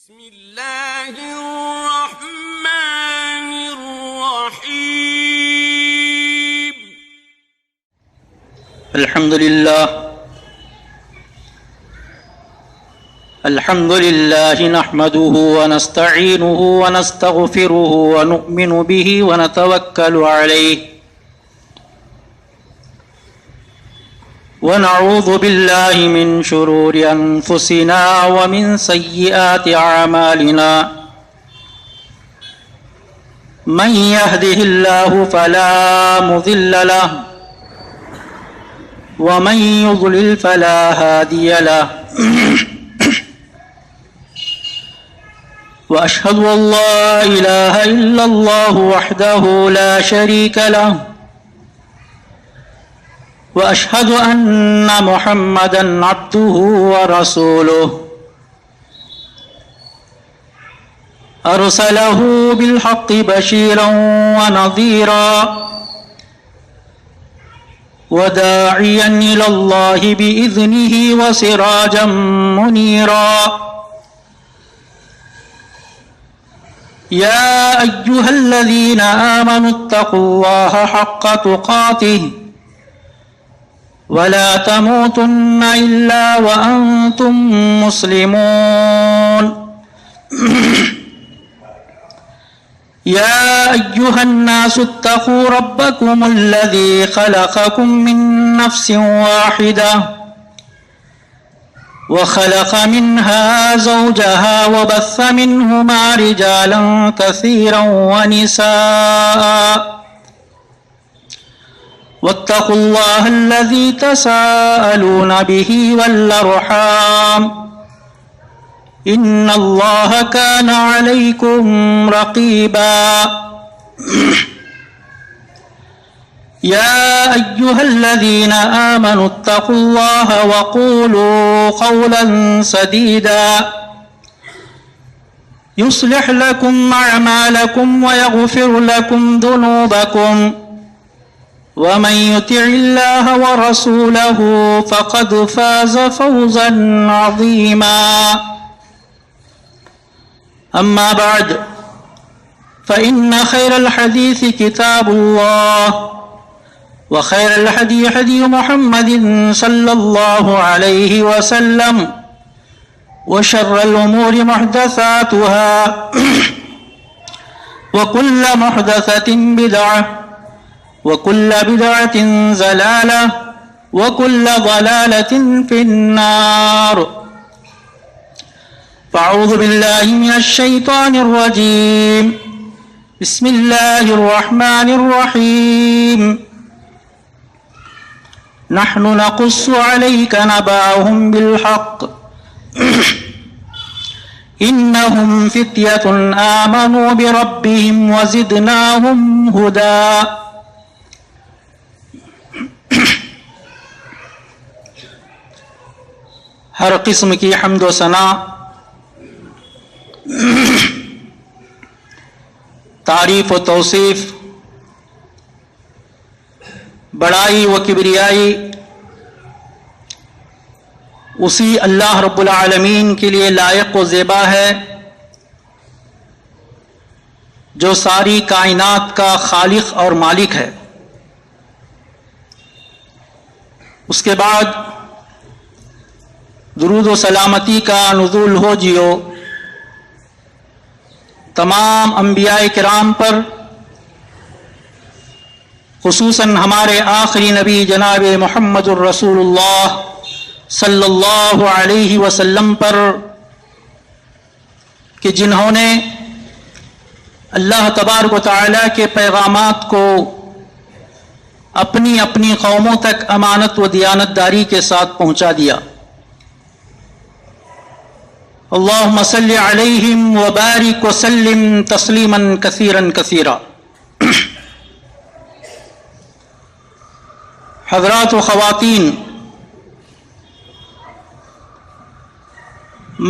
بسم اللہ الرحمن الرحیم الحمد للہ نحمده ونستعینه ونستغفره ونؤمن به ونتوکل علیہ ونعوذ باللہ من شرور انفسنا ومن سیئات اعمالنا من يهده الله فلا مضل له ومن يضلل فلا هادي له وأشهد أن لا إله إلا الله وحده لا شريك له وأشهد أن محمدا عبده ورسوله أرسله بالحق بشيرا ونذيرا وداعيا إلى الله بإذنه وسراجا منيرا يا أيها الذين آمنوا اتقوا الله حق تقاته ولا تموتن إلا وأنتم مسلمون يا أيها الناس اتقوا ربكم الذي خلقكم من نفس واحدة وخلق منها زوجها وبث منهما رجالا كثيرا ونساء واتقوا الله الذي تساءلون به والأرحام إن الله كان عليكم رقيبا يا أيها الذين آمنوا اتقوا الله وقولوا قولا سديدا يصلح لكم أعمالكم ويغفر لكم ذنوبكم ومن يطع الله ورسوله فقد فاز فوزا عظيما أما بعد فإن خير الحديث كتاب الله وخير الهدي هدي محمد صلى الله عليه وسلم وشر الأمور محدثاتها وكل محدثة بدعة وكل بدعة ضلالة وكل ضلالة في النار فأعوذ بالله من الشيطان الرجيم بسم الله الرحمن الرحيم نحن نقص عليك نبأهم بالحق إنهم فتية آمنوا بربهم وزدناهم هدى ہر قسم کی حمد و ثنا تعریف و توصیف بڑائی و کبریائی اسی اللہ رب العالمین کے لیے لائق و زیبا ہے جو ساری کائنات کا خالق اور مالک ہے۔ اس کے بعد درود و سلامتی کا نزول ہو جیو تمام انبیاء کرام پر، خصوصاً ہمارے آخری نبی جناب محمد الرسول اللہ صلی اللہ علیہ وسلم پر، کہ جنہوں نے اللہ تبارک و تعالیٰ کے پیغامات کو اپنی اپنی قوموں تک امانت و دیانت داری کے ساتھ پہنچا دیا۔ اللہم صلی علیہم وبارک وسلم تسلیما کثیرا کثیرا۔ حضرات و خواتین،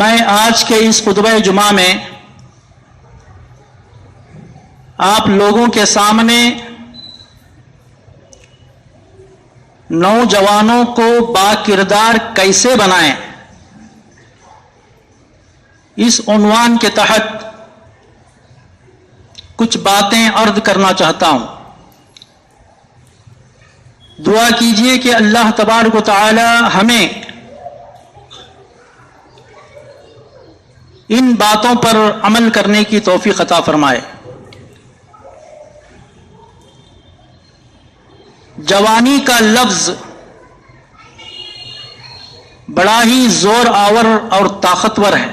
میں آج کے اس خطبہ جمعہ میں آپ لوگوں کے سامنے نوجوانوں کو باکردار کیسے بنائیں، اس عنوان کے تحت کچھ باتیں عرض کرنا چاہتا ہوں. دعا کیجئے کہ اللہ تبارک و تعالی ہمیں ان باتوں پر عمل کرنے کی توفیق عطا فرمائے. جوانی کا لفظ بڑا ہی زور آور اور طاقتور ہے.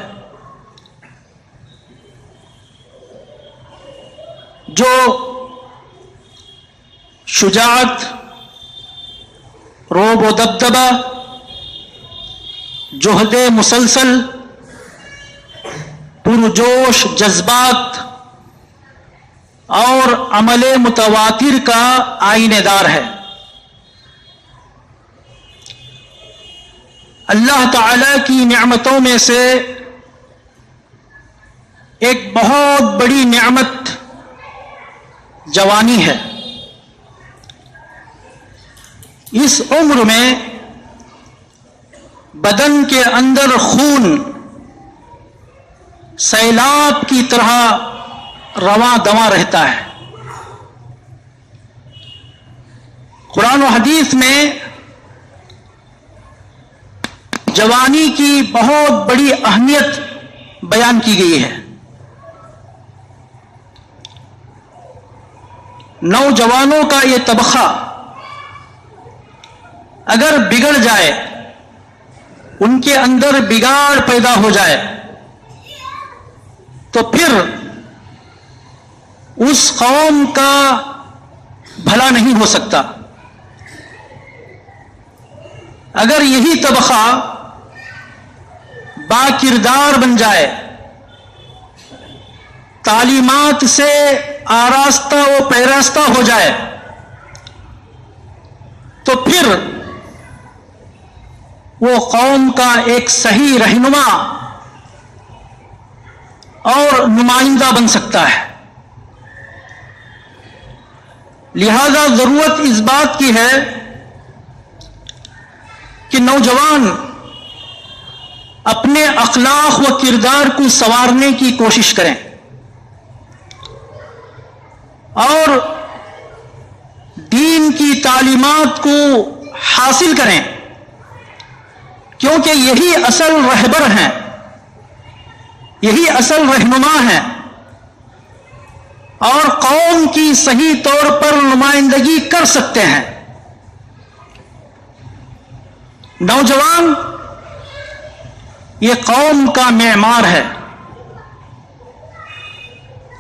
جو شجاعت، روب و دبدبہ، جہد مسلسل، پرجوش جذبات اور عمل متواتر کا آئینہ دار ہے. اللہ تعالی کی نعمتوں میں سے ایک بہت بڑی نعمت جوانی ہے. اس عمر میں بدن کے اندر خون سیلاب کی طرح رواں دواں رہتا ہے. قرآن و حدیث میں جوانی کی بہت بڑی اہمیت بیان کی گئی ہے. نوجوانوں کا یہ طبقہ اگر بگڑ جائے، ان کے اندر بگاڑ پیدا ہو جائے، تو پھر اس قوم کا بھلا نہیں ہو سکتا. اگر یہی طبقہ با کردار بن جائے، تعلیمات سے آراستہ و پیراستہ ہو جائے، تو پھر وہ قوم کا ایک صحیح رہنما اور نمائندہ بن سکتا ہے. لہذا ضرورت اس بات کی ہے کہ نوجوان اپنے اخلاق و کردار کو سنوارنے کی کوشش کریں اور دین کی تعلیمات کو حاصل کریں، کیونکہ یہی اصل رہبر ہیں، یہی اصل رہنما ہیں اور قوم کی صحیح طور پر نمائندگی کر سکتے ہیں. نوجوان یہ قوم کا معمار ہے.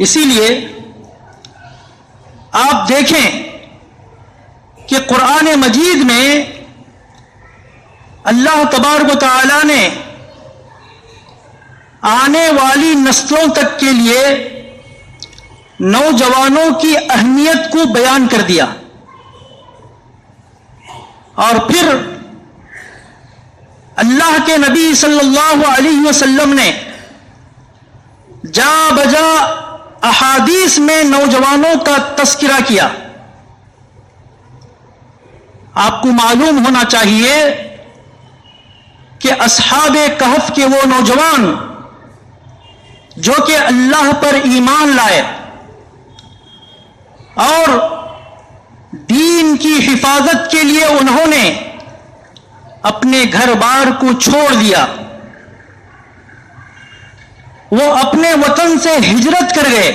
اسی لیے آپ دیکھیں کہ قرآن مجید میں اللہ تبارک و تعالی نے آنے والی نسلوں تک کے لیے نوجوانوں کی اہمیت کو بیان کر دیا، اور پھر اللہ کے نبی صلی اللہ علیہ وسلم نے جا بجا احادیث میں نوجوانوں کا تذکرہ کیا. آپ کو معلوم ہونا چاہیے کہ اصحاب کہف کے وہ نوجوان جو کہ اللہ پر ایمان لائے اور دین کی حفاظت کے لیے انہوں نے اپنے گھر بار کو چھوڑ دیا، وہ اپنے وطن سے ہجرت کر گئے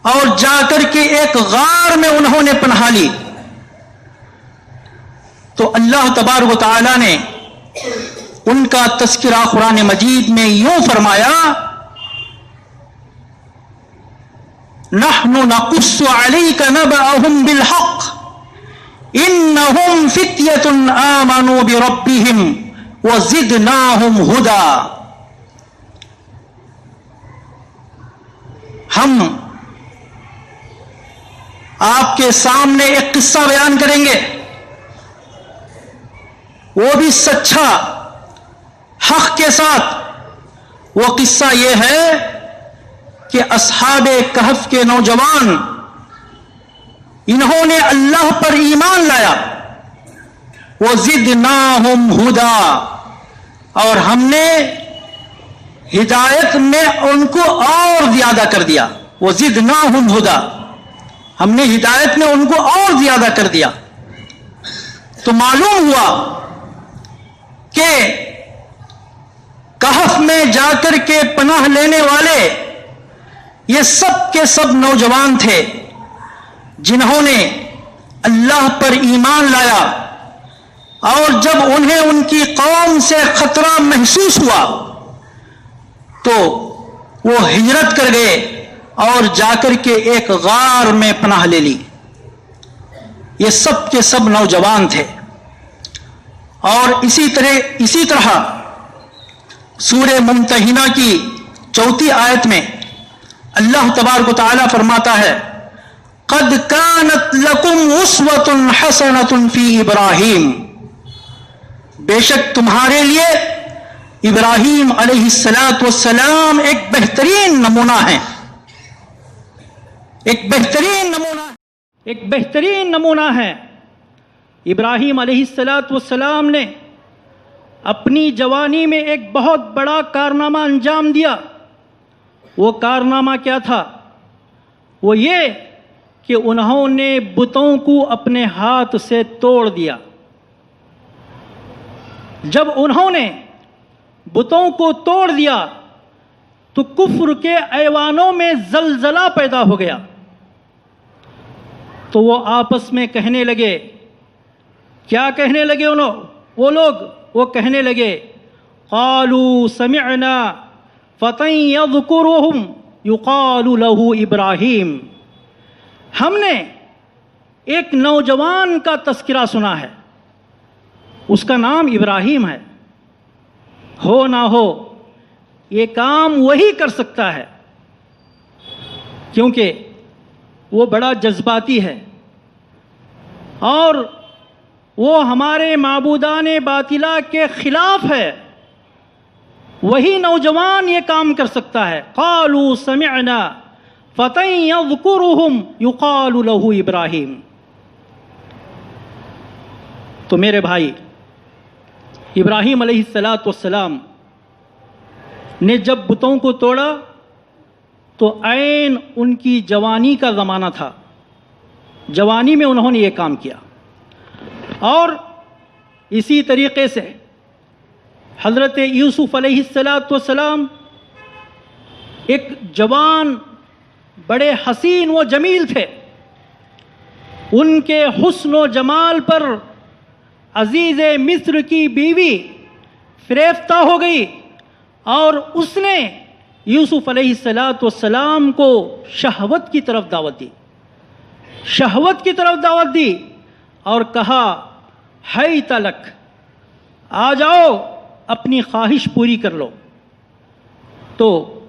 اور جا کر کے ایک غار میں انہوں نے پناہ لی. تو اللہ تبارک و تعالی نے ان کا تذکرہ قرآن مجید میں یوں فرمایا: نحن نقص عليك نبأهم بالحق انهم فتية آمنوا بربهم وزدناهم هدى. ہم آپ کے سامنے ایک قصہ بیان کریں گے، وہ بھی سچا حق کے ساتھ. وہ قصہ یہ ہے کہ اصحاب کہف کے نوجوان انہوں نے اللہ پر ایمان لایا، وَزِدْنَاهُمْ هُدًى، اور ہم نے ہدایت میں ان کو اور زیادہ کر دیا. وَزِدْنَاهُمْ هُدًى، ہم نے ہدایت میں ان کو اور زیادہ کر دیا. تو معلوم ہوا کہ کہف میں جا کر کے پناہ لینے والے یہ سب کے سب نوجوان تھے جنہوں نے اللہ پر ایمان لایا، اور جب انہیں ان کی قوم سے خطرہ محسوس ہوا تو وہ ہجرت کر گئے اور جا کر کے ایک غار میں پناہ لے لی. یہ سب کے سب نوجوان تھے. اور اسی طرح سورہ ممتحنہ کی 4 آیت میں اللہ تبارک و تعالیٰ فرماتا ہے قد كانت لكم اسوة حسنة في ابراہیم، بے شک تمہارے لیے ابراہیم علیہ السلام ایک بہترین نمونہ ہے. ایک بہترین نمونہ ہے. ابراہیم علیہ السلام نے اپنی جوانی میں ایک بہت بڑا کارنامہ انجام دیا. وہ کارنامہ کیا تھا؟ وہ یہ کہ انہوں نے بتوں کو اپنے ہاتھ سے توڑ دیا. جب انہوں نے بتوں کو توڑ دیا تو کفر کے ایوانوں میں زلزلہ پیدا ہو گیا. تو وہ آپس میں کہنے لگے، کیا کہنے لگے وہ کہنے لگے قالوا سمعنا فتى يذكرهم يقال له ابراہیم، ہم نے ایک نوجوان کا تذکرہ سنا ہے، اس کا نام ابراہیم ہے. ہو نہ ہو یہ کام وہی کر سکتا ہے، کیونکہ وہ بڑا جذباتی ہے اور وہ ہمارے معبودان باطلہ کے خلاف ہے. وہی نوجوان یہ کام کر سکتا ہے. قالوا سمعنا فتى يذكرهم يقال له ابراہیم. تو میرے بھائی، ابراہیم علیہ السلام نے جب بتوں کو توڑا تو عین ان کی جوانی کا زمانہ تھا. جوانی میں انہوں نے یہ کام کیا. اور اسی طریقے سے حضرت یوسف علیہ السلام ایک جوان بڑے حسین و جمیل تھے. ان کے حسن و جمال پر عزیز مصر کی بیوی فریفتہ ہو گئی اور اس نے یوسف علیہ السلام کو شہوت کی طرف دعوت دی اور کہا حیت لک، آ جاؤ اپنی خواہش پوری کر لو. تو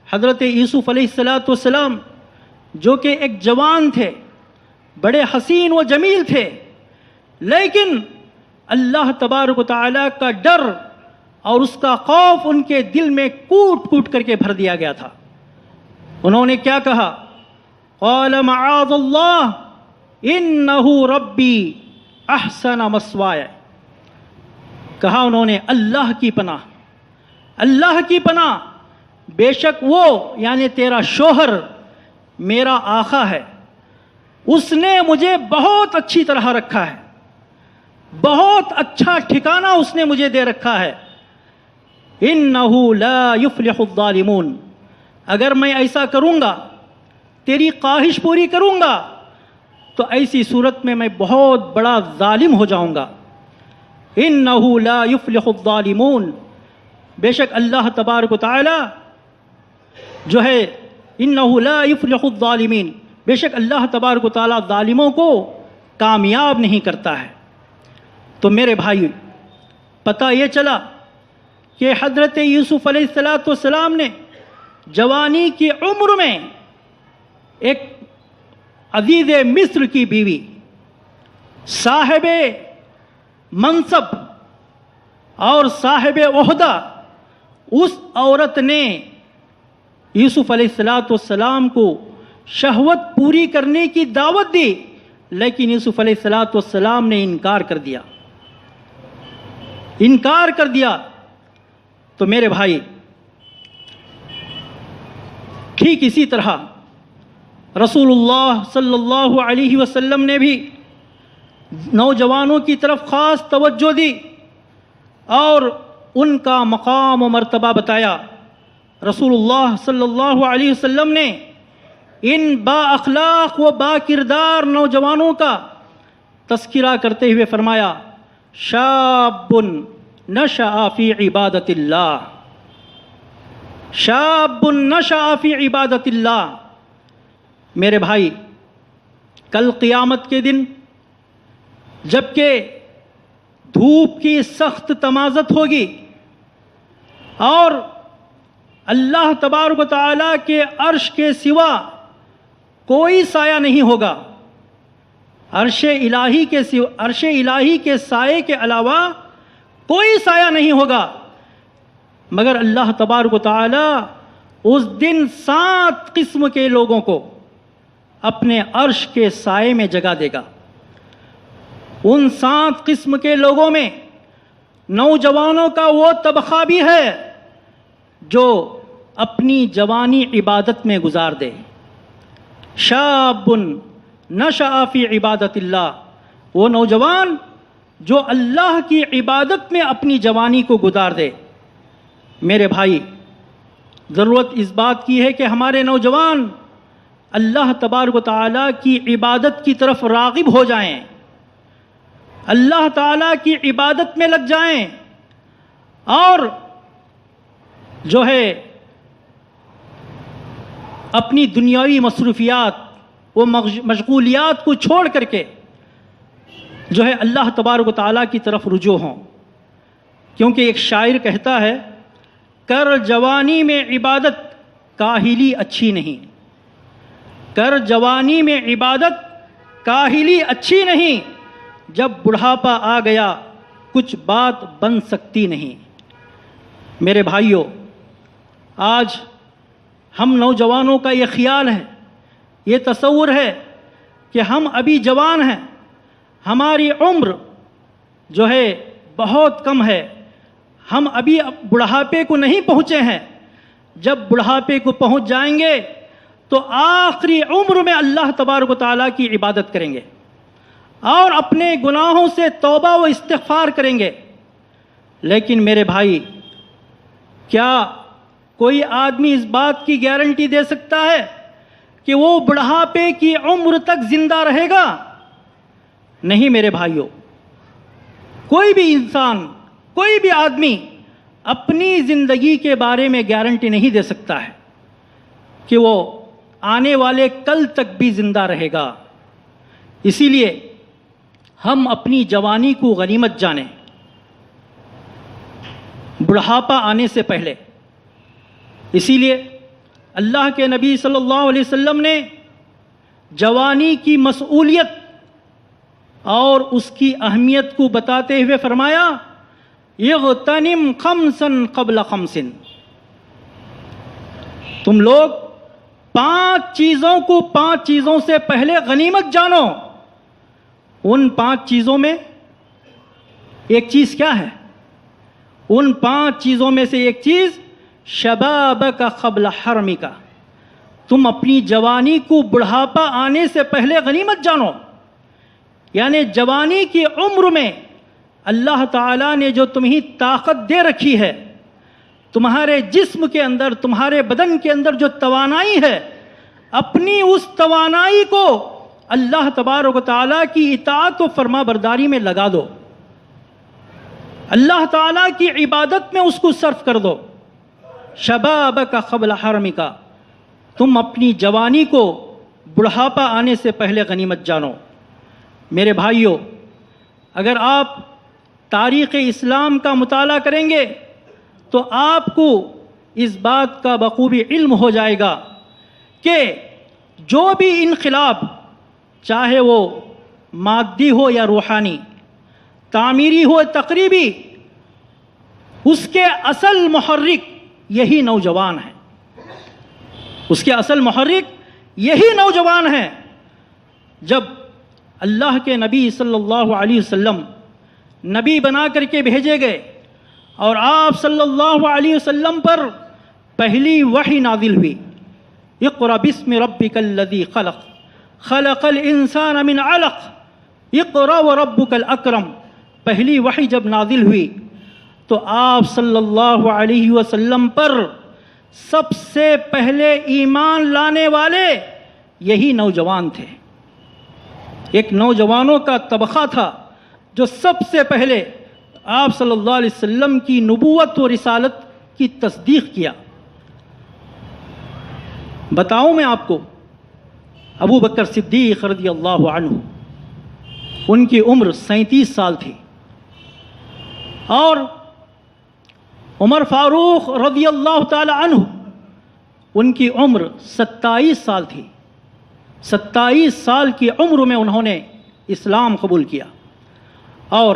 حضرت یوسف علیہ السلام جو کہ ایک جوان تھے، بڑے حسین و جمیل تھے، لیکن اللہ تبارک و تعالیٰ کا ڈر اور اس کا خوف ان کے دل میں کوٹ کوٹ کر کے بھر دیا گیا تھا. انہوں نے کیا کہا؟ قال معاذ اللہ انہ ربی احسن مثوای. کہا انہوں نے اللہ کی پناہ، بے شک وہ یعنی تیرا شوہر میرا آقا ہے، اس نے مجھے بہت اچھی طرح رکھا ہے، بہت اچھا ٹھکانہ اس نے مجھے دے رکھا ہے. انہ لا یفلح الظالمون، اگر میں ایسا کروں گا، تیری خواہش پوری کروں گا، تو ایسی صورت میں میں بہت بڑا ظالم ہو جاؤں گا. انہ لا یفلح الظالمون، بے شک اللہ تبارک و تعالی جو ہے، انہ لا یفلح الظالمین، بے شک اللہ تبارک و تعالی ظالموں کو کامیاب نہیں کرتا ہے. تو میرے بھائی، پتہ یہ چلا کہ حضرت یوسف علیہ السلام نے جوانی کی عمر میں ایک عزیز مصر کی بیوی، صاحب منصب اور صاحب عہدہ، اس عورت نے یوسف علیہ السلام کو شہوت پوری کرنے کی دعوت دی، لیکن یوسف علیہ السلام نے انکار کر دیا. تو میرے بھائی، ٹھیک اسی طرح رسول اللہ صلی اللہ علیہ وسلم نے بھی نوجوانوں کی طرف خاص توجہ دی اور ان کا مقام و مرتبہ بتایا۔ رسول اللہ صلی اللہ علیہ وسلم نے ان با اخلاق و با کردار نوجوانوں کا تذکرہ کرتے ہوئے فرمایا، شاب نشأ فی عبادت اللہ، شاب نشأ فی عبادت اللہ۔ میرے بھائی، کل قیامت کے دن جب کہ دھوپ کی سخت تمازت ہوگی اور اللہ تبارک و تعالیٰ کے عرش کے سوا کوئی سایہ نہیں ہوگا، عرش الہی کے سائے کے علاوہ کوئی سایہ نہیں ہوگا، مگر اللہ تبارک و تعالیٰ اس دن 7 قسم کے لوگوں کو اپنے عرش کے سائے میں جگہ دے گا۔ ان 7 قسم کے لوگوں میں نوجوانوں کا وہ طبقہ بھی ہے جو اپنی جوانی عبادت میں گزار دے۔ شاب نشأ فی عبادت اللہ، وہ نوجوان جو اللہ کی عبادت میں اپنی جوانی کو گزار دے۔ میرے بھائی، ضرورت اس بات کی ہے کہ ہمارے نوجوان اللہ تبارک و تعالیٰ کی عبادت کی طرف راغب ہو جائیں، اللہ تعالیٰ کی عبادت میں لگ جائیں اور جو ہے اپنی دنیاوی مصروفیات و مشغولیات کو چھوڑ کر کے جو ہے اللہ تبارک و تعالیٰ کی طرف رجوع ہوں، کیونکہ ایک شاعر کہتا ہے، کر جوانی میں عبادت کاہلی اچھی نہیں، کر جوانی میں عبادت کاہلی اچھی نہیں، جب بڑھاپا آ گیا کچھ بات بن سکتی نہیں۔ میرے بھائیوں، آج ہم نوجوانوں کا یہ خیال ہے، یہ تصور ہے کہ ہم ابھی جوان ہیں، ہماری عمر جو ہے بہت کم ہے، ہم ابھی بڑھاپے کو نہیں پہنچے ہیں، جب بڑھاپے کو پہنچ جائیں گے تو آخری عمر میں اللہ تبارک و تعالیٰ کی عبادت کریں گے اور اپنے گناہوں سے توبہ و استغفار کریں گے۔ لیکن میرے بھائی، کیا کوئی آدمی اس بات کی گارنٹی دے سکتا ہے کہ وہ بڑھاپے کی عمر تک زندہ رہے گا؟ نہیں میرے بھائیوں، کوئی بھی انسان، کوئی بھی آدمی اپنی زندگی کے بارے میں گارنٹی نہیں دے سکتا ہے کہ وہ آنے والے کل تک بھی زندہ رہے گا۔ اسی لیے ہم اپنی جوانی کو غنیمت جانیں، بڑھاپا آنے سے پہلے۔ اسی لیے اللہ کے نبی صلی اللہ علیہ وسلم نے جوانی کی مسئولیت اور اس کی اہمیت کو بتاتے ہوئے فرمایا، اغتنم خمسا قبل خمس، تم لوگ 5 چیزوں کو 5 چیزوں سے پہلے غنیمت جانو۔ ان 5 چیزوں میں ایک چیز کیا ہے؟ ان 5 چیزوں میں سے ایک چیز شبابک قبل حرمک، تم اپنی جوانی کو بڑھاپا آنے سے پہلے غنیمت جانو۔ یعنی جوانی کی عمر میں اللہ تعالیٰ نے جو تمہیں طاقت دے رکھی ہے، تمہارے جسم کے اندر، تمہارے بدن کے اندر جو توانائی ہے، اپنی اس توانائی کو اللہ تبارک و تعالیٰ کی اطاعت و فرما برداری میں لگا دو، اللہ تعالیٰ کی عبادت میں اس کو صرف کر دو۔ شبابک قبل حرمک، تم اپنی جوانی کو بڑھاپا آنے سے پہلے غنیمت جانو۔ میرے بھائیوں، اگر آپ تاریخ اسلام کا مطالعہ کریں گے تو آپ کو اس بات کا بخوبی علم ہو جائے گا کہ جو بھی انقلاب، چاہے وہ مادی ہو یا روحانی، تعمیری ہو یا تقریبی، اس کے اصل محرک یہی نوجوان ہیں، اس کے اصل محرک یہی نوجوان ہیں۔ جب اللہ کے نبی صلی اللہ علیہ وسلم نبی بنا کر کے بھیجے گئے اور آپ صلی اللہ علیہ وسلم پر پہلی وحی نازل ہوئی، اقرأ بسم ربک الذی خلق خلق الانسان من علق اقرأ وربک الاکرم. پہلی وحی جب نازل ہوئی تو آپ صلی اللہ علیہ وسلم پر سب سے پہلے ایمان لانے والے یہی نوجوان تھے. ایک نوجوانوں کا طبقہ تھا جو سب سے پہلے آپ صلی اللہ علیہ وسلم کی نبوت و رسالت کی تصدیق کیا. بتاؤں میں آپ کو، ابو بکر صدیق رضی اللہ عنہ، ان کی عمر 37 سال تھی، اور عمر فاروق رضی اللہ تعالی عنہ ان کی عمر 27 سال تھی. 27 سال کی عمر میں انہوں نے اسلام قبول کیا. اور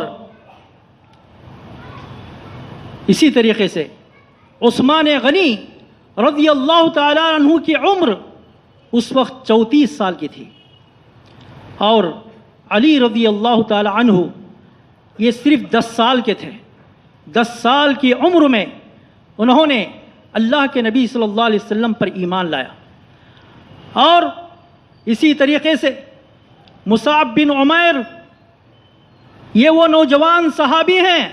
اسی طریقے سے عثمان غنی رضی اللہ تعالیٰ عنہ کی عمر اس وقت 34 سال کی تھی، اور علی رضی اللہ تعالیٰ عنہ یہ صرف 10 سال کے تھے. 10 سال کی عمر میں انہوں نے اللہ کے نبی صلی اللہ علیہ وسلم پر ایمان لایا. اور اسی طریقے سے مصعب بن عمیر، یہ وہ نوجوان صحابی ہیں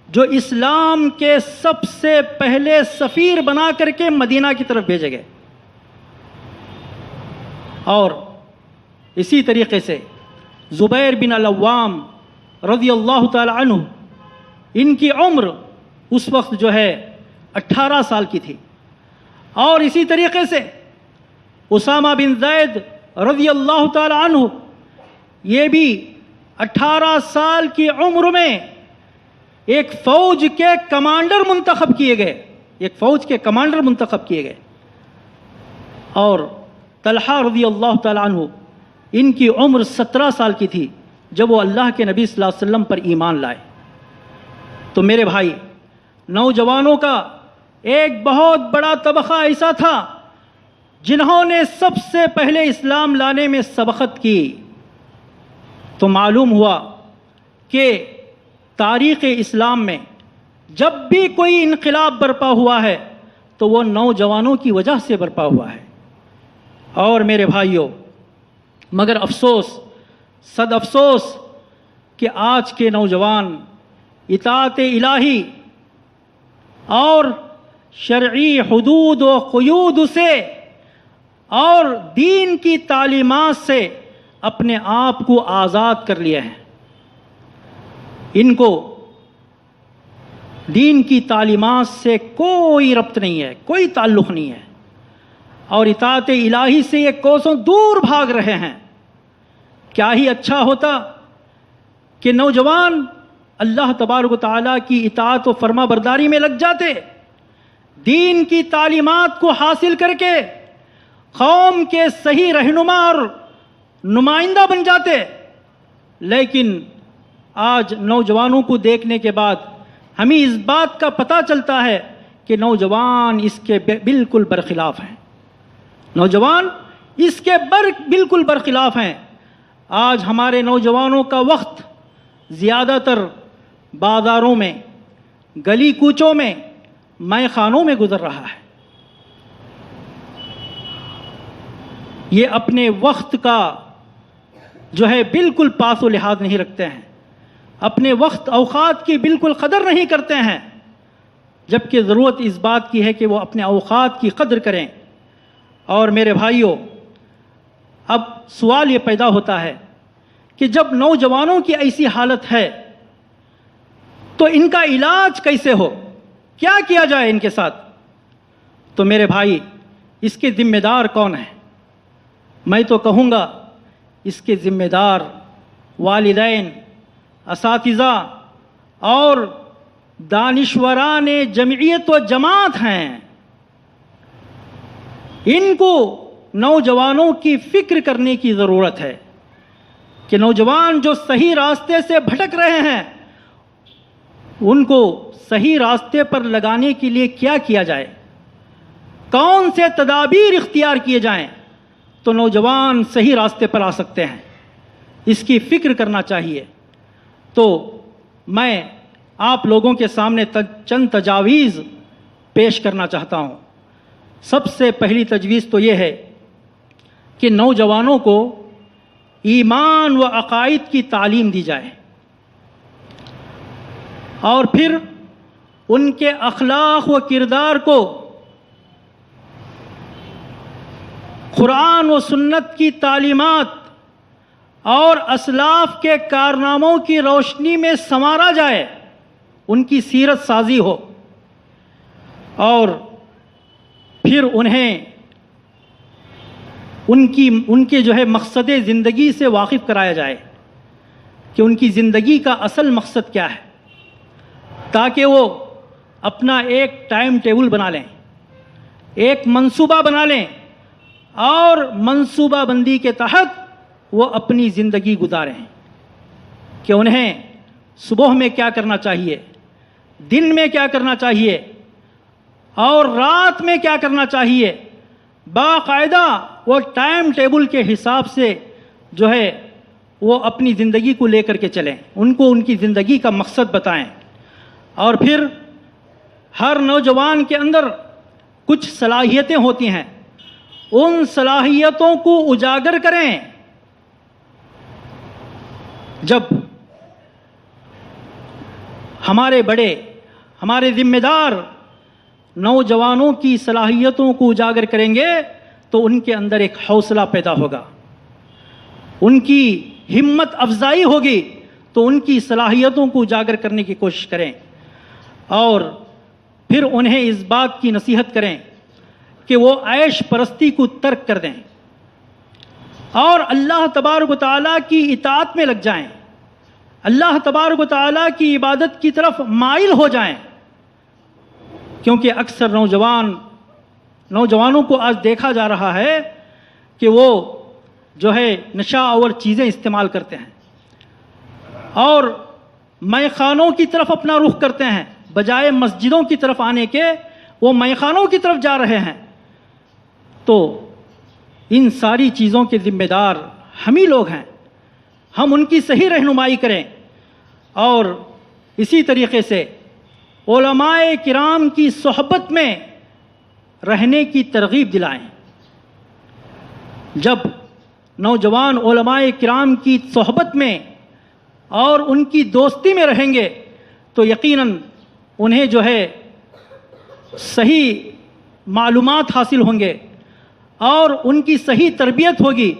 جو اسلام کے سب سے پہلے سفیر بنا کر کے مدینہ کی طرف بھیجے گئے. اور اسی طریقے سے زبیر بن العوام رضی اللہ تعالی عنہ، ان کی عمر اس وقت جو ہے 18 سال کی تھی. اور اسی طریقے سے اسامہ بن زید رضی اللہ تعالی عنہ، یہ بھی 18 سال کی عمر میں ایک فوج کے کمانڈر منتخب کیے گئے، ایک فوج کے کمانڈر منتخب کیے گئے. اور طلحہ رضی اللہ تعالی عنہ، ان کی عمر 17 سال کی تھی جب وہ اللہ کے نبی صلی اللہ علیہ وسلم پر ایمان لائے. تو میرے بھائی، نوجوانوں کا ایک بہت بڑا طبقہ ایسا تھا جنہوں نے سب سے پہلے اسلام لانے میں سبقت کی. تو معلوم ہوا کہ تاریخ اسلام میں جب بھی کوئی انقلاب برپا ہوا ہے تو وہ نوجوانوں کی وجہ سے برپا ہوا ہے. اور میرے بھائیوں، مگر افسوس، صد افسوس کہ آج کے نوجوان اطاعت الہی اور شرعی حدود و قیود سے اور دین کی تعلیمات سے اپنے آپ کو آزاد کر لیا ہے. ان کو دین کی تعلیمات سے کوئی ربط نہیں ہے، کوئی تعلق نہیں ہے، اور اطاعت الہی سے یہ کوسوں دور بھاگ رہے ہیں. کیا ہی اچھا ہوتا کہ نوجوان اللہ تبارک و تعالیٰ کی اطاعت و فرما برداری میں لگ جاتے، دین کی تعلیمات کو حاصل کر کے قوم کے صحیح رہنما اور نمائندہ بن جاتے. لیکن آج نوجوانوں کو دیکھنے کے بعد ہمیں اس بات کا پتہ چلتا ہے کہ نوجوان اس کے بالکل برخلاف ہیں. نوجوان اس کے بالکل برخلاف ہیں. آج ہمارے نوجوانوں کا وقت زیادہ تر بازاروں میں، گلی کوچوں میں، مے خانوں میں گزر رہا ہے. یہ اپنے وقت کا جو ہے بالکل پاس و لحاظ نہیں رکھتے ہیں، اپنے وقت اوقات کی بالکل قدر نہیں کرتے ہیں، جبکہ ضرورت اس بات کی ہے کہ وہ اپنے اوقات کی قدر کریں. اور میرے بھائیوں، اب سوال یہ پیدا ہوتا ہے کہ جب نوجوانوں کی ایسی حالت ہے تو ان کا علاج کیسے ہو، کیا کیا جائے ان کے ساتھ؟ تو میرے بھائی، اس کے ذمہ دار کون ہیں؟ میں تو کہوں گا اس کے ذمہ دار والدین، اساتذہ اور دانشوران جمعیت و جماعت ہیں. ان کو نوجوانوں کی فکر کرنے کی ضرورت ہے کہ نوجوان جو صحیح راستے سے بھٹک رہے ہیں ان کو صحیح راستے پر لگانے کے لیے کیا کیا جائے، کون سے تدابیر اختیار کیے جائیں تو نوجوان صحیح راستے پر آ سکتے ہیں. اس کی فکر کرنا چاہیے. تو میں آپ لوگوں کے سامنے چند تجاویز پیش کرنا چاہتا ہوں. سب سے پہلی تجویز تو یہ ہے کہ نوجوانوں کو ایمان و عقائد کی تعلیم دی جائے، اور پھر ان کے اخلاق و کردار کو قرآن و سنت کی تعلیمات اور اسلاف کے کارناموں کی روشنی میں سنوارا جائے، ان کی سیرت سازی ہو، اور پھر انہیں ان کے جو ہے مقصد زندگی سے واقف کرایا جائے کہ ان کی زندگی کا اصل مقصد کیا ہے، تاکہ وہ اپنا ایک ٹائم ٹیبل بنا لیں، ایک منصوبہ بنا لیں، اور منصوبہ بندی کے تحت وہ اپنی زندگی گزاریں کہ انہیں صبح میں کیا کرنا چاہیے، دن میں کیا کرنا چاہیے، اور رات میں کیا کرنا چاہیے، باقاعدہ وہ ٹائم ٹیبل کے حساب سے جو ہے وہ اپنی زندگی کو لے کر کے چلیں، ان کو ان کی زندگی کا مقصد بتائیں، اور پھر ہر نوجوان کے اندر کچھ صلاحیتیں ہوتی ہیں، ان صلاحیتوں کو اجاگر کریں۔ جب ہمارے بڑے، ہمارے ذمہ دار نوجوانوں کی صلاحیتوں کو اجاگر کریں گے تو ان کے اندر ایک حوصلہ پیدا ہوگا، ان کی ہمت افزائی ہوگی، تو ان کی صلاحیتوں کو اجاگر کرنے کی کوشش کریں، اور پھر انہیں اس بات کی نصیحت کریں کہ وہ عیش پرستی کو ترک کر دیں اور اللہ تبارک و تعالیٰ کی اطاعت میں لگ جائیں، اللہ تبارک و تعالیٰ کی عبادت کی طرف مائل ہو جائیں، کیونکہ اکثر نوجوانوں کو آج دیکھا جا رہا ہے کہ وہ جو ہے نشہ آور چیزیں استعمال کرتے ہیں اور مے خانوں کی طرف اپنا رخ کرتے ہیں، بجائے مسجدوں کی طرف آنے کے وہ مے خانوں کی طرف جا رہے ہیں۔ تو ان ساری چیزوں کے ذمہ دار ہم ہی لوگ ہیں، ہم ان کی صحیح رہنمائی کریں، اور اسی طریقے سے علماء کرام کی صحبت میں رہنے کی ترغیب دلائیں۔ جب نوجوان علماء کرام کی صحبت میں اور ان کی دوستی میں رہیں گے تو یقیناً انہیں جو ہے صحیح معلومات حاصل ہوں گے، اور ان کی صحیح تربیت ہوگی،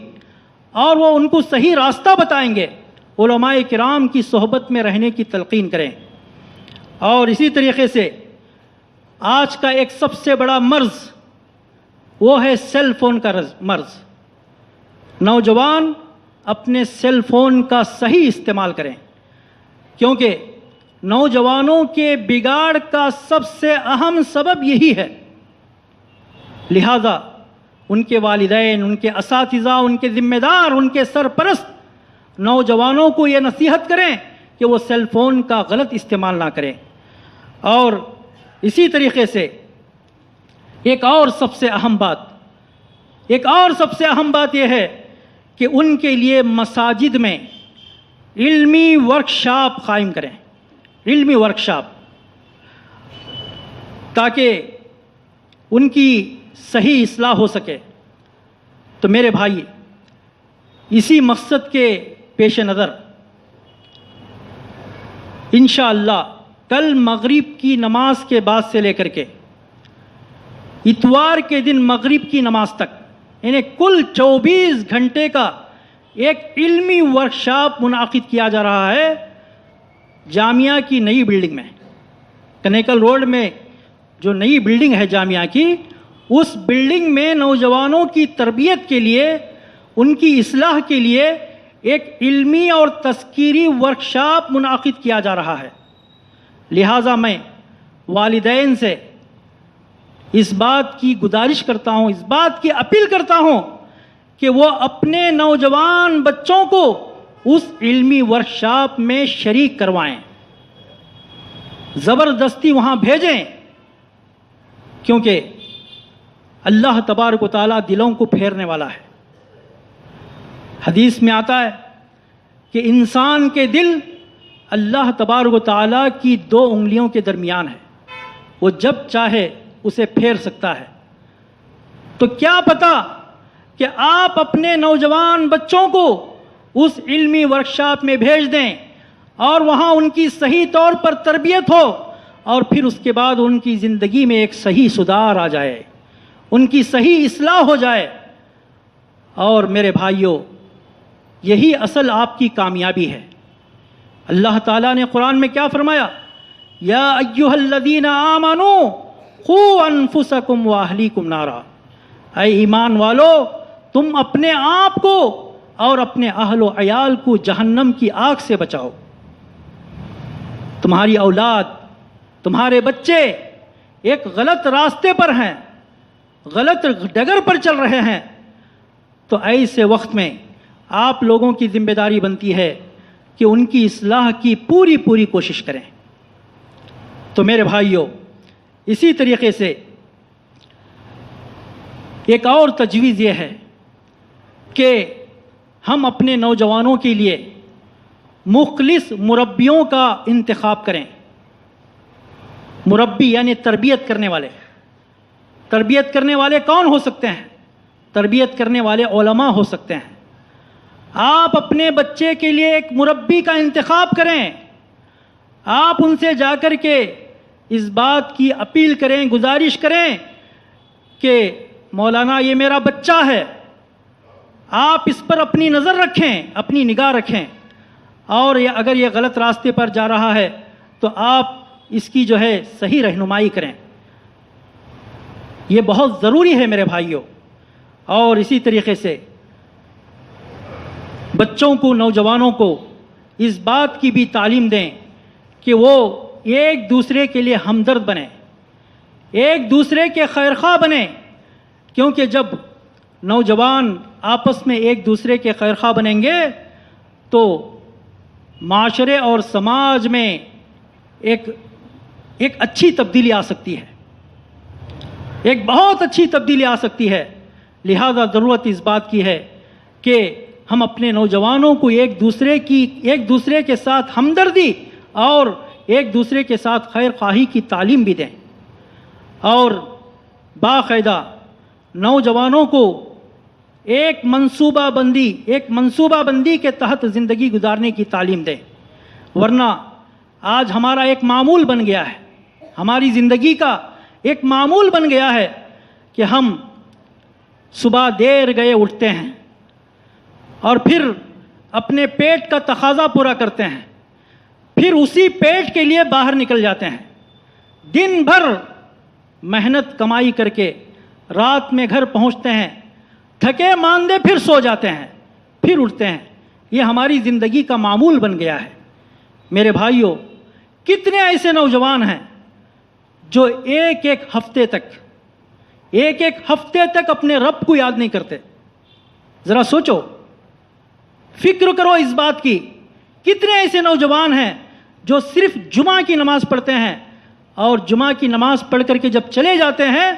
اور وہ ان کو صحیح راستہ بتائیں گے۔ علماء کرام کی صحبت میں رہنے کی تلقین کریں۔ اور اسی طریقے سے آج کا ایک سب سے بڑا مرض وہ ہے سیل فون کا مرض۔ نوجوان اپنے سیل فون کا صحیح استعمال کریں، کیونکہ نوجوانوں کے بگاڑ کا سب سے اہم سبب یہی ہے۔ لہذا ان کے والدین، ان کے اساتذہ، ان کے ذمہ دار، ان کے سرپرست نوجوانوں کو یہ نصیحت کریں کہ وہ سیل فون کا غلط استعمال نہ کریں۔ اور اسی طریقے سے ایک اور سب سے اہم بات یہ ہے کہ ان کے لیے مساجد میں علمی ورکشاپ قائم کریں، علمی ورکشاپ، تاکہ ان کی صحیح اصلاح ہو سکے۔ تو میرے بھائی، اسی مقصد کے پیش نظر انشاءاللہ کل مغرب کی نماز کے بعد سے لے کر کے اتوار کے دن مغرب کی نماز تک، یعنی کل 24 گھنٹے کا ایک علمی ورکشاپ منعقد کیا جا رہا ہے جامعہ کی نئی بلڈنگ میں۔ کنیکل روڈ میں جو نئی بلڈنگ ہے جامعہ کی، اس بلڈنگ میں نوجوانوں کی تربیت کے لیے، ان کی اصلاح کے لیے ایک علمی اور تذکیری ورکشاپ منعقد کیا جا رہا ہے۔ لہٰذا میں والدین سے اس بات کی گزارش کرتا ہوں، اس بات کی اپیل کرتا ہوں کہ وہ اپنے نوجوان بچوں کو اس علمی ورکشاپ میں شریک کروائیں، زبردستی وہاں بھیجیں، کیونکہ اللہ تبارک و تعالیٰ دلوں کو پھیرنے والا ہے۔ حدیث میں آتا ہے کہ انسان کے دل اللہ تبارک و تعالیٰ کی 2 انگلیوں کے درمیان ہے، وہ جب چاہے اسے پھیر سکتا ہے۔ تو کیا پتا کہ آپ اپنے نوجوان بچوں کو اس علمی ورکشاپ میں بھیج دیں اور وہاں ان کی صحیح طور پر تربیت ہو، اور پھر اس کے بعد ان کی زندگی میں ایک صحیح سدھار آ جائے، ان کی صحیح اصلاح ہو جائے۔ اور میرے بھائیوں، یہی اصل آپ کی کامیابی ہے۔ اللہ تعالیٰ نے قرآن میں کیا فرمایا؟ یا ایھا الذین آمنوا قوا انفسکم واہلیکم نارا، اے ایمان والو، تم اپنے آپ کو اور اپنے اہل و عیال کو جہنم کی آگ سے بچاؤ۔ تمہاری اولاد، تمہارے بچے ایک غلط راستے پر ہیں، غلط ڈگر پر چل رہے ہیں، تو ایسے وقت میں آپ لوگوں کی ذمہ داری بنتی ہے کہ ان کی اصلاح کی پوری کوشش کریں۔ تو میرے بھائیوں، اسی طریقے سے ایک اور تجویز یہ ہے کہ ہم اپنے نوجوانوں کے لیے مخلص مربیوں کا انتخاب کریں۔ مربی یعنی تربیت کرنے والے۔ تربیت کرنے والے کون ہو سکتے ہیں؟ تربیت کرنے والے علماء ہو سکتے ہیں۔ آپ اپنے بچے کے لیے ایک مربی کا انتخاب کریں۔ آپ ان سے جا کر کے اس بات کی اپیل کریں، گزارش کریں کہ مولانا یہ میرا بچہ ہے، آپ اس پر اپنی نظر رکھیں، اپنی نگاہ رکھیں، اور اگر یہ غلط راستے پر جا رہا ہے تو آپ اس کی جو ہے صحیح رہنمائی کریں۔ یہ بہت ضروری ہے میرے بھائیوں۔ اور اسی طریقے سے بچوں کو، نوجوانوں کو اس بات کی بھی تعلیم دیں کہ وہ ایک دوسرے کے لیے ہمدرد بنیں، ایک دوسرے کے خیرخواہ بنیں، کیونکہ جب نوجوان آپس میں ایک دوسرے کے خیرخواہ بنیں گے تو معاشرے اور سماج میں ایک اچھی تبدیلی آ سکتی ہے، ایک بہت اچھی تبدیلی آ سکتی ہے۔ لہذا ضرورت اس بات کی ہے کہ ہم اپنے نوجوانوں کو ایک دوسرے کے ساتھ ہمدردی اور ایک دوسرے کے ساتھ خیر خواہی کی تعلیم بھی دیں، اور باقاعدہ نوجوانوں کو ایک منصوبہ بندی کے تحت زندگی گزارنے کی تعلیم دیں۔ ورنہ آج ہمارا ایک معمول بن گیا ہے، ہماری زندگی کا ایک معمول بن گیا ہے کہ ہم صبح دیر گئے اٹھتے ہیں اور پھر اپنے پیٹ کا تقاضا پورا کرتے ہیں، پھر اسی پیٹ کے لیے باہر نکل جاتے ہیں، دن بھر محنت کمائی کر کے رات میں گھر پہنچتے ہیں، تھکے ماندے پھر سو جاتے ہیں، پھر اٹھتے ہیں۔ یہ ہماری زندگی کا معمول بن گیا ہے۔ میرے بھائیوں، کتنے ایسے نوجوان ہیں جو ایک ایک ہفتے تک اپنے رب کو یاد نہیں کرتے۔ ذرا سوچو، فکر کرو اس بات کی، کتنے ایسے نوجوان ہیں جو صرف جمعہ کی نماز پڑھتے ہیں، اور جمعہ کی نماز پڑھ کر کے جب چلے جاتے ہیں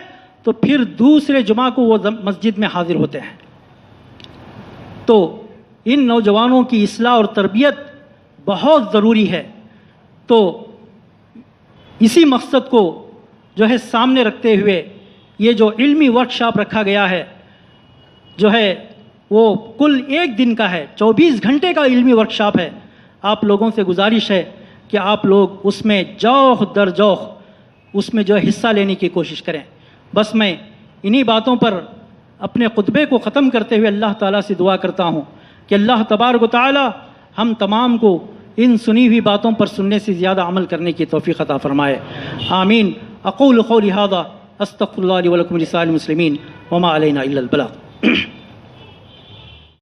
تو پھر دوسرے جمعہ کو وہ مسجد میں حاضر ہوتے ہیں۔ تو ان نوجوانوں کی اصلاح اور تربیت بہت ضروری ہے۔ تو اسی مقصد کو جو ہے سامنے رکھتے ہوئے یہ جو علمی ورکشاپ رکھا گیا ہے، جو ہے وہ کل 1 دن کا ہے، 24 گھنٹے کا علمی ورکشاپ ہے۔ آپ لوگوں سے گزارش ہے کہ آپ لوگ اس میں جوخ در جوخ اس میں جو ہے حصہ لینے کی کوشش کریں۔ بس میں انہی باتوں پر اپنے خطبے کو ختم کرتے ہوئے اللہ تعالیٰ سے دعا کرتا ہوں کہ اللہ تبارک و تعالیٰ ہم تمام کو ان سنی ہوئی باتوں پر سننے سے زیادہ عمل کرنے کی توفیق عطا فرمائے، آمین۔ اقول قولی ھذا استغفر اللہ لی ولکم ولسائر المسلمین وما علینا الا البلاغ۔